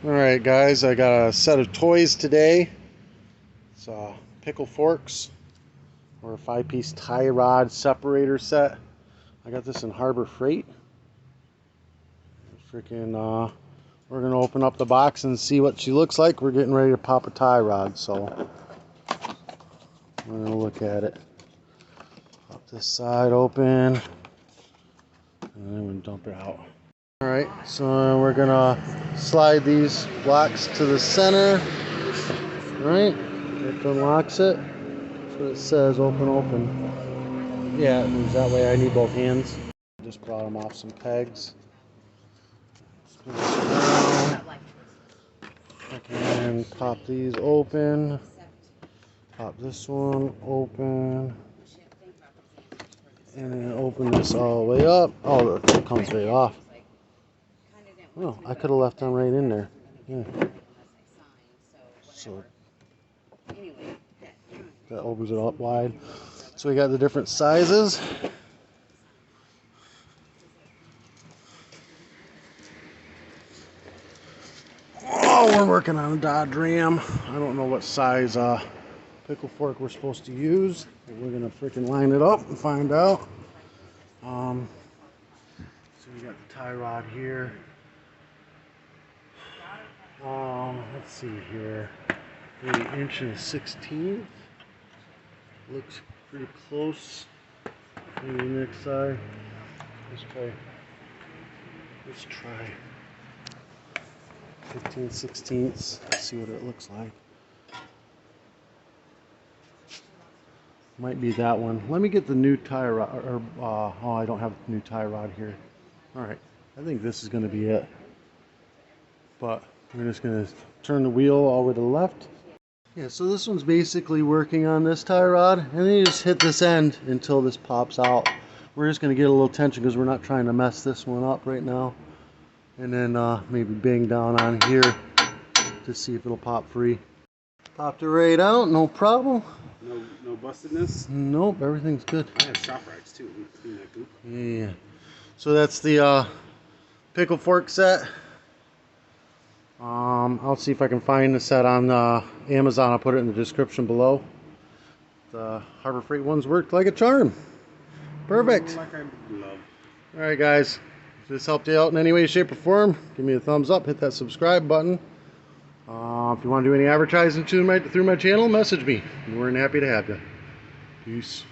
Alright guys, I got a set of toys today. It's pickle forks or a 5-piece tie rod separator set. I got this in Harbor Freight. Freaking we're gonna open up the box and see what she looks like. We're getting ready to pop a tie rod, so we're gonna look at it. Pop this side open and then we'll dump it out. Alright, so we're gonna slide these blocks to the center. Right? It unlocks it. That's what it says, open, open. Yeah, it moves that way. I need both hands. Just brought them off some pegs. Spin this around. I can pop these open. Pop this one open. And then open this all the way up. Oh, it comes right off. Oh, I could have left them right in there. Yeah. So that opens it up wide. So we got the different sizes. Oh, we're working on a Dodge Ram. I don't know what size pickle fork we're supposed to use. But we're gonna freaking line it up and find out. So we got the tie rod here. Let's see here. 1 inch and 1/16. Looks pretty close. Maybe the next side. Let's try 15/16. Let's see what it looks like. Might be that one. Let me get the new tie rod. Oh, I don't have the new tie rod here. Alright, I think this is going to be it. But we're just going to turn the wheel all the way to the left. Yeah, so this one's basically working on this tie rod, and then you just hit this end until this pops out. We're just going to get a little tension because we're not trying to mess this one up right now. And then maybe bang down on here to see if it'll pop free. Popped it right out, no problem. No bustedness? Nope, everything's good. I have shop rags too. Clean that goop. Yeah. So that's the pickle fork set. I'll see if I can find the set on Amazon. I'll put it in the description below. The Harbor Freight ones worked like a charm. Perfect. Like I love. Alright guys, if this helped you out in any way, shape, or form, give me a thumbs up, hit that subscribe button. If you want to do any advertising through my channel, message me. We're happy to have you. Peace.